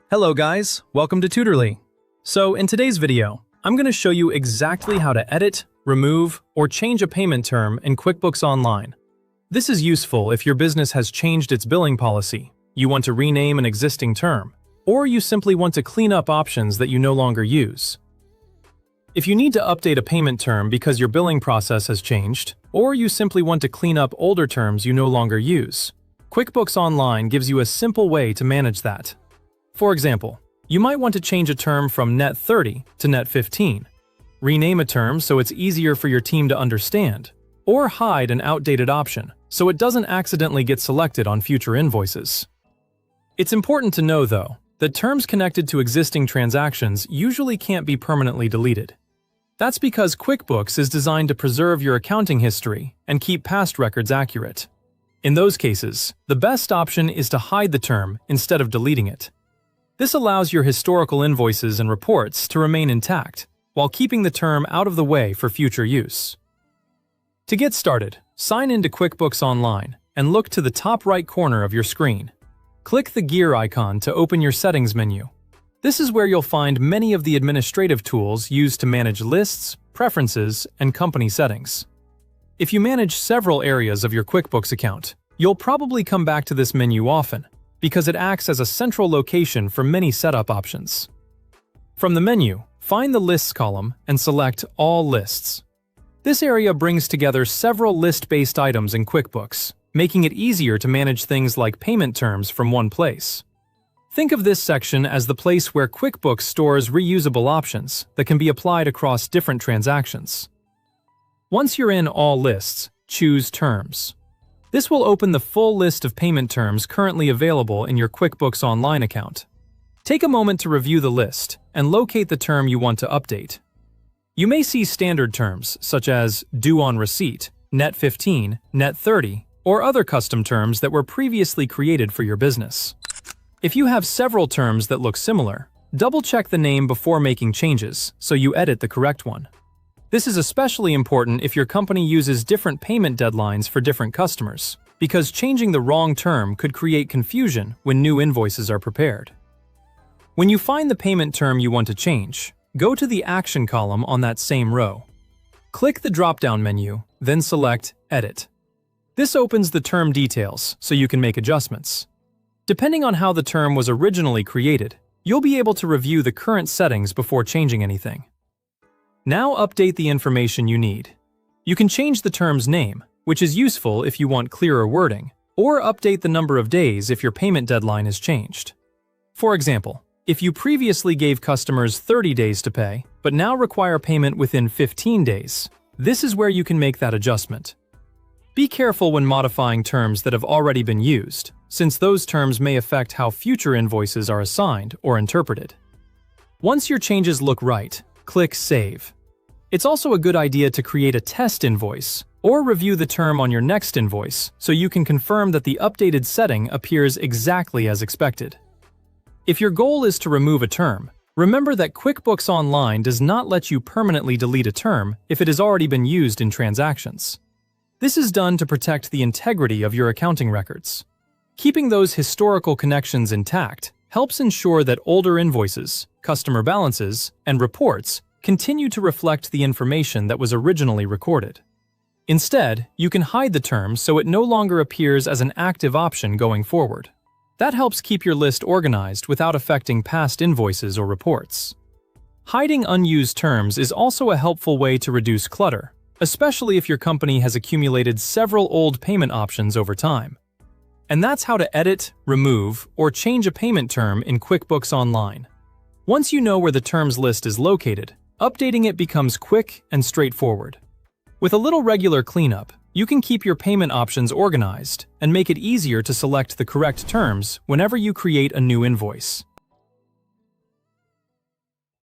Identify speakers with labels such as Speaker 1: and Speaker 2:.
Speaker 1: Hello guys, welcome to Tutorly. So in today's video, I'm going to show you exactly how to edit, remove, or change a payment term in QuickBooks Online. This is useful if your business has changed its billing policy, you want to rename an existing term, or you simply want to clean up options that you no longer use. If you need to update a payment term because your billing process has changed, or you simply want to clean up older terms you no longer use, QuickBooks Online gives you a simple way to manage that. For example, you might want to change a term from Net 30 to Net 15, rename a term so it's easier for your team to understand, or hide an outdated option so it doesn't accidentally get selected on future invoices. It's important to know, though, that terms connected to existing transactions usually can't be permanently deleted. That's because QuickBooks is designed to preserve your accounting history and keep past records accurate. In those cases, the best option is to hide the term instead of deleting it. This allows your historical invoices and reports to remain intact, while keeping the term out of the way for future use. To get started, sign into QuickBooks Online and look to the top right corner of your screen. Click the gear icon to open your settings menu. This is where you'll find many of the administrative tools used to manage lists, preferences, and company settings. If you manage several areas of your QuickBooks account, you'll probably come back to this menu often, because it acts as a central location for many setup options. From the menu, find the Lists column and select All Lists. This area brings together several list-based items in QuickBooks, making it easier to manage things like payment terms from one place. Think of this section as the place where QuickBooks stores reusable options that can be applied across different transactions. Once you're in All Lists, choose Terms. This will open the full list of payment terms currently available in your QuickBooks Online account. Take a moment to review the list and locate the term you want to update. You may see standard terms such as Due on Receipt, Net 15, Net 30, or other custom terms that were previously created for your business. If you have several terms that look similar, double-check the name before making changes so you edit the correct one. This is especially important if your company uses different payment deadlines for different customers, because changing the wrong term could create confusion when new invoices are prepared. When you find the payment term you want to change, go to the Action column on that same row. Click the drop-down menu, then select Edit. This opens the term details so you can make adjustments. Depending on how the term was originally created, you'll be able to review the current settings before changing anything. Now update the information you need. You can change the term's name, which is useful if you want clearer wording, or update the number of days if your payment deadline is changed. For example, if you previously gave customers 30 days to pay, but now require payment within 15 days, this is where you can make that adjustment. Be careful when modifying terms that have already been used, since those terms may affect how future invoices are assigned or interpreted. Once your changes look right, click Save. It's also a good idea to create a test invoice or review the term on your next invoice so you can confirm that the updated setting appears exactly as expected. If your goal is to remove a term, remember that QuickBooks Online does not let you permanently delete a term if it has already been used in transactions. This is done to protect the integrity of your accounting records. Keeping those historical connections intact helps ensure that older invoices, customer balances, and reports continue to reflect the information that was originally recorded. Instead, you can hide the term so it no longer appears as an active option going forward. That helps keep your list organized without affecting past invoices or reports. Hiding unused terms is also a helpful way to reduce clutter, especially if your company has accumulated several old payment options over time. And that's how to edit, remove, or change a payment term in QuickBooks Online. Once you know where the terms list is located, updating it becomes quick and straightforward. With a little regular cleanup, you can keep your payment options organized and make it easier to select the correct terms whenever you create a new invoice.